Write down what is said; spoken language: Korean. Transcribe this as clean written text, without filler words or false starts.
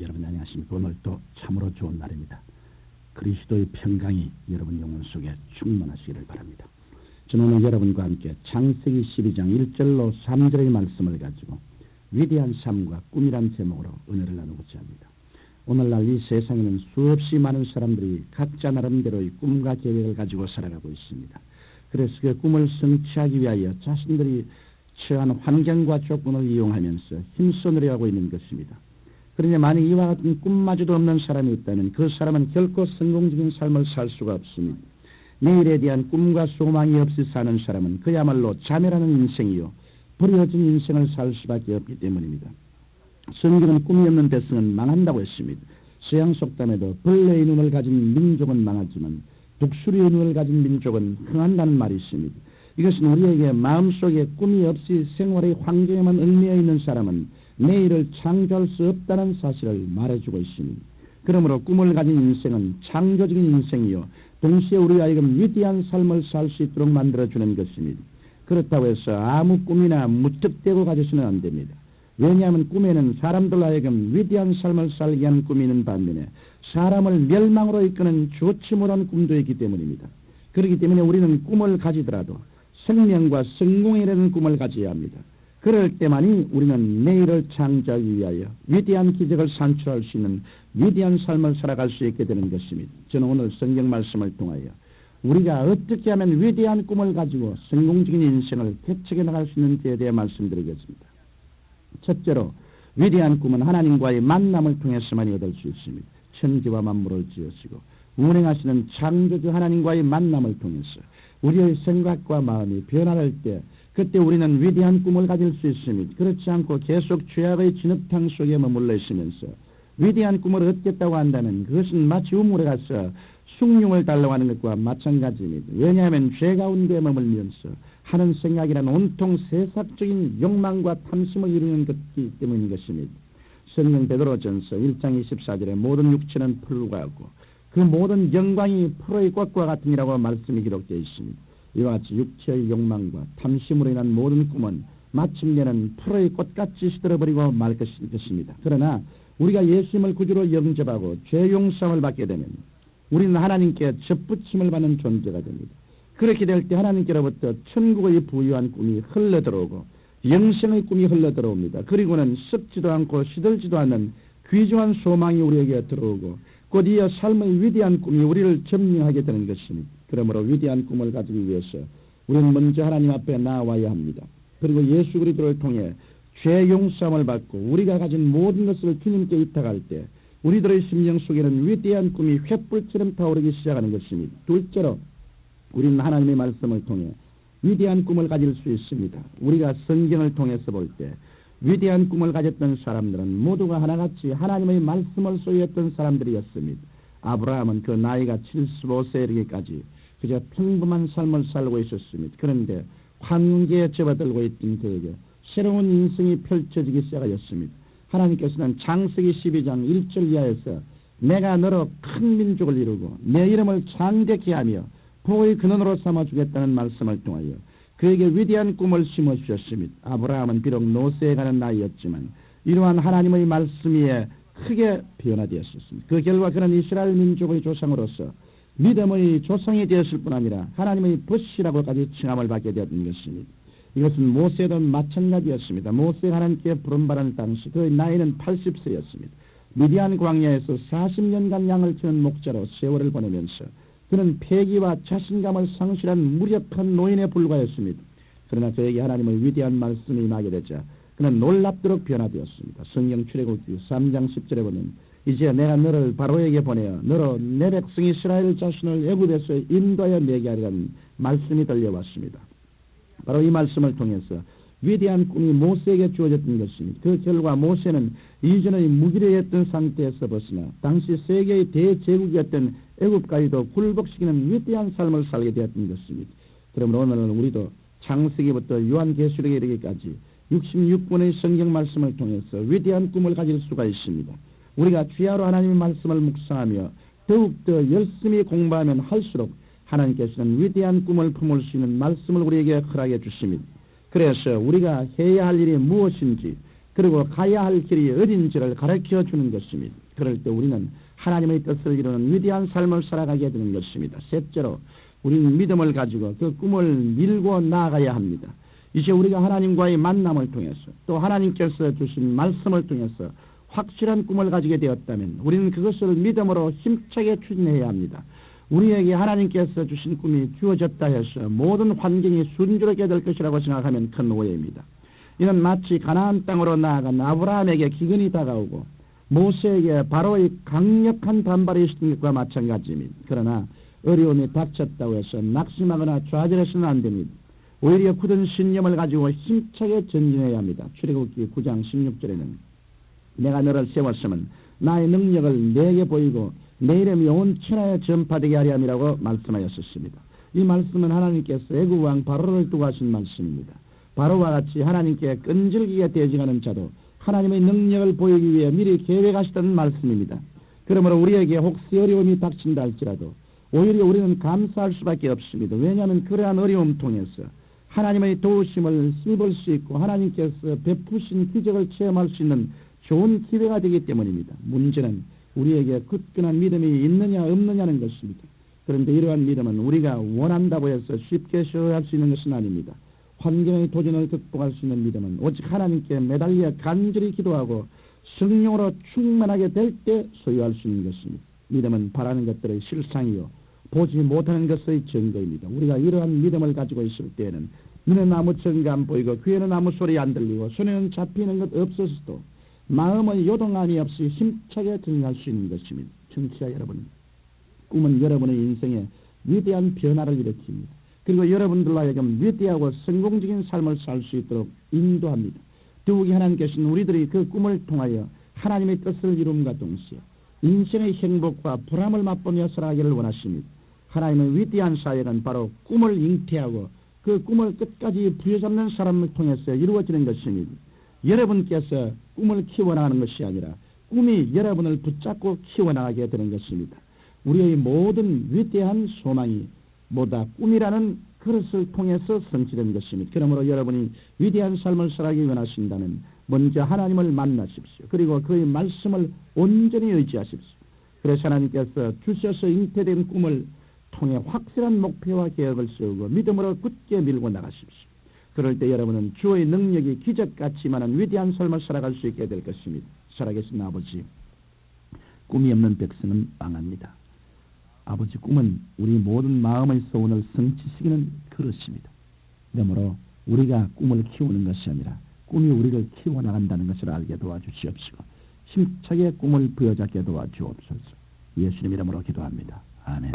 여러분 안녕하십니까? 오늘 또 참으로 좋은 날입니다. 그리스도의 평강이 여러분 영혼 속에 충만하시기를 바랍니다. 저는 오늘 여러분과 함께 창세기 12장 1절로 3절의 말씀을 가지고 위대한 삶과 꿈이란 제목으로 은혜를 나누고자 합니다. 오늘날 이 세상에는 수없이 많은 사람들이 각자 나름대로의 꿈과 계획을 가지고 살아가고 있습니다. 그래서 그 꿈을 성취하기 위하여 자신들이 처한 환경과 조건을 이용하면서 힘써 노력하고 있는 것입니다. 그러나 만약 이와 같은 꿈마저도 없는 사람이 있다면 그 사람은 결코 성공적인 삶을 살 수가 없습니다. 내일에 대한 꿈과 소망이 없이 사는 사람은 그야말로 자멸하는 인생이요 버려진 인생을 살 수밖에 없기 때문입니다. 성경은 꿈이 없는 백성은 망한다고 했습니다. 서양 속담에도 벌레의 눈을 가진 민족은 망하지만 독수리의 눈을 가진 민족은 흥한다는 말이 있습니다. 이것은 우리에게 마음속에 꿈이 없이 생활의 환경에만 얽매여 있는 사람은 내일을 창조할 수 없다는 사실을 말해주고 있습니다. 그러므로 꿈을 가진 인생은 창조적인 인생이요 동시에 우리 하여금 위대한 삶을 살 수 있도록 만들어주는 것입니다. 그렇다고 해서 아무 꿈이나 무턱대고 가져서는 안 됩니다. 왜냐하면 꿈에는 사람들 하여금 위대한 삶을 살게 하는 꿈이 있는 반면에 사람을 멸망으로 이끄는 좋지 못한 꿈도 있기 때문입니다. 그렇기 때문에 우리는 꿈을 가지더라도 생명과 성공이라는 꿈을 가져야 합니다. 그럴 때만이 우리는 내일을 창조하기 위하여 위대한 기적을 산출할 수 있는 위대한 삶을 살아갈 수 있게 되는 것입니다. 저는 오늘 성경 말씀을 통하여 우리가 어떻게 하면 위대한 꿈을 가지고 성공적인 인생을 개척해 나갈 수 있는지에 대해 말씀드리겠습니다. 첫째로 위대한 꿈은 하나님과의 만남을 통해서만 얻을 수 있습니다. 천지와 만물을 지으시고 운행하시는 창조주 하나님과의 만남을 통해서 우리의 생각과 마음이 변화할 때 그때 우리는 위대한 꿈을 가질 수 있습니다. 그렇지 않고 계속 죄악의 진흙탕 속에 머물러 있으면서 위대한 꿈을 얻겠다고 한다면 그것은 마치 우물에 가서 숭늉을 달라고 하는 것과 마찬가지입니다. 왜냐하면 죄 가운데 머물면서 하는 생각이란 온통 세상적인 욕망과 탐심을 이루는 것이기 때문인 것입니다. 성경 베드로전서 1장 24절에 모든 육체는 풀과 같고 그 모든 영광이 풀의 꽃과 같으니라고 말씀이 기록되어 있습니다. 이와 같이 육체의 욕망과 탐심으로 인한 모든 꿈은 마침내는 풀의 꽃같이 시들어버리고 말 것입니다. 그러나 우리가 예수님을 구주로 영접하고 죄 용서함을 받게 되면 우리는 하나님께 접붙임을 받는 존재가 됩니다. 그렇게 될 때 하나님께로부터 천국의 부유한 꿈이 흘러들어오고 영생의 꿈이 흘러들어옵니다. 그리고는 썩지도 않고 시들지도 않는 귀중한 소망이 우리에게 들어오고 곧 이어 삶의 위대한 꿈이 우리를 점령하게 되는 것입니다. 그러므로 위대한 꿈을 가지기 위해서 우리는 먼저 하나님 앞에 나와야 합니다. 그리고 예수 그리스도를 통해 죄 용서함을 받고 우리가 가진 모든 것을 주님께 의탁할 때 우리들의 심령 속에는 위대한 꿈이 횃불처럼 타오르기 시작하는 것입니다. 둘째로 우리는 하나님의 말씀을 통해 위대한 꿈을 가질 수 있습니다. 우리가 성경을 통해서 볼 때 위대한 꿈을 가졌던 사람들은 모두가 하나같이 하나님의 말씀을 소유했던 사람들이었습니다. 아브라함은 그 나이가 75세에 이르기까지 그저 평범한 삶을 살고 있었습니다. 그런데 환경에 접어들고 있던 그에게 새로운 인생이 펼쳐지기 시작하였습니다. 하나님께서는 창세기 12장 1절 이하에서 내가 너로 큰 민족을 이루고 내 이름을 창대케 하며 복의 근원으로 삼아주겠다는 말씀을 통하여 그에게 위대한 꿈을 심어주셨습니다. 아브라함은 비록 노쇠에 가는 나이였지만 이러한 하나님의 말씀 위에 크게 변화되었습니다. 그 결과 그는 이스라엘 민족의 조상으로서 믿음의 조상이 되었을 뿐 아니라 하나님의 벗이라고까지 칭함을 받게 되었던 것입니다. 이것은 모세도 마찬가지였습니다. 모세가 하나님께 부름받은 당시 그의 나이는 80세였습니다. 미디안 광야에서 40년간 양을 치는 목자로 세월을 보내면서 그는 패기와 자신감을 상실한 무력한 노인에 불과했습니다. 그러나 그에게 하나님의 위대한 말씀이 임하게 되자 그는 놀랍도록 변화되었습니다. 성경 출애굽기 3장 10절에 보면 이제 내가 너를 바로에게 보내어 너로 내 백성 이스라엘 자신을 애굽에서 인도하여 내게 하리라는 말씀이 들려왔습니다. 바로 이 말씀을 통해서 위대한 꿈이 모세에게 주어졌던 것입니다. 그 결과 모세는 이전의 무기력했던 상태에서 벗어나 당시 세계의 대제국이었던 애굽까지도 굴복시키는 위대한 삶을 살게 되었던 것입니다. 그러므로 오늘은 우리도 창세기부터 요한계시록에 이르기까지 66권의 성경 말씀을 통해서 위대한 꿈을 가질 수가 있습니다. 우리가 주야로 하나님의 말씀을 묵상하며 더욱더 열심히 공부하면 할수록 하나님께서는 위대한 꿈을 품을 수 있는 말씀을 우리에게 허락해 주십니다. 그래서 우리가 해야 할 일이 무엇인지 그리고 가야 할 길이 어딘지를 가르쳐 주는 것입니다. 그럴 때 우리는 하나님의 뜻을 이루는 위대한 삶을 살아가게 되는 것입니다. 셋째로 우리는 믿음을 가지고 그 꿈을 밀고 나아가야 합니다. 이제 우리가 하나님과의 만남을 통해서 또 하나님께서 주신 말씀을 통해서 확실한 꿈을 가지게 되었다면 우리는 그것을 믿음으로 힘차게 추진해야 합니다. 우리에게 하나님께서 주신 꿈이 주어졌다 해서 모든 환경이 순조롭게 될 것이라고 생각하면 큰 오해입니다. 이는 마치 가나안 땅으로 나아간 아브라함에게 기근이 다가오고 모세에게 바로의 강력한 반발이 있었던 것과 마찬가지입니다. 그러나 어려움이 닥쳤다고 해서 낙심하거나 좌절해서는 안 됩니다. 오히려 굳은 신념을 가지고 힘차게 전진해야 합니다. 출애굽기 9장 16절에는 내가 너를 세웠으면 나의 능력을 내게 보이고 내 이름이 온 천하에 전파되게 하려 함이라고 말씀하였었습니다. 이 말씀은 하나님께서 애굽 왕 바로를 두고 하신 말씀입니다. 바로와 같이 하나님께 끈질기게 대적하는 자도 하나님의 능력을 보이기 위해 미리 계획하시던 말씀입니다. 그러므로 우리에게 혹시 어려움이 닥친다 할지라도 오히려 우리는 감사할 수밖에 없습니다. 왜냐하면 그러한 어려움 통해서 하나님의 도우심을 힘입을 수 있고 하나님께서 베푸신 기적을 체험할 수 있는 좋은 기회가 되기 때문입니다. 문제는 우리에게 굳건한 믿음이 있느냐 없느냐는 것입니다. 그런데 이러한 믿음은 우리가 원한다고 해서 쉽게 소유할 수 있는 것은 아닙니다. 환경의 도전을 극복할 수 있는 믿음은 오직 하나님께 매달려 간절히 기도하고 성령으로 충만하게 될 때 소유할 수 있는 것입니다. 믿음은 바라는 것들의 실상이요 보지 못하는 것의 증거입니다. 우리가 이러한 믿음을 가지고 있을 때에는 눈에는 아무 증거 안 보이고 귀에는 아무 소리 안 들리고 손에는 잡히는 것 없어서도 마음의 요동함이 없이 힘차게 전진할 수 있는 것입니다. 청취자 여러분, 꿈은 여러분의 인생에 위대한 변화를 일으킵니다. 그리고 여러분들로 하여금 위대하고 성공적인 삶을 살 수 있도록 인도합니다. 더욱이 하나님께서는 우리들이 그 꿈을 통하여 하나님의 뜻을 이룸과 동시에 인생의 행복과 보람을 맛보며 살아가기를 원하십니다. 하나님의 위대한 사역은 바로 꿈을 잉태하고 그 꿈을 끝까지 부여잡는 사람을 통해서 이루어지는 것입니다. 여러분께서 꿈을 키워나가는 것이 아니라 꿈이 여러분을 붙잡고 키워나가게 되는 것입니다. 우리의 모든 위대한 소망이 뭐다 꿈이라는 그릇을 통해서 성취된 것입니다. 그러므로 여러분이 위대한 삶을 살아가기 원하신다면 먼저 하나님을 만나십시오. 그리고 그의 말씀을 온전히 의지하십시오. 그래서 하나님께서 주셔서 잉태된 꿈을 통해 확실한 목표와 계획을 세우고 믿음으로 굳게 밀고 나가십시오. 그럴 때 여러분은 주의 능력이 기적같이 많은 위대한 삶을 살아갈 수 있게 될 것입니다. 살아계신 아버지, 꿈이 없는 백성은 망합니다. 아버지, 꿈은 우리 모든 마음의 소원을 성취시키는 그릇입니다. 그러므로 우리가 꿈을 키우는 것이 아니라 꿈이 우리를 키워나간다는 것을 알게 도와주시옵시고 힘차게 꿈을 부여잡게 도와주옵소서. 예수님 이름으로 기도합니다. 아멘.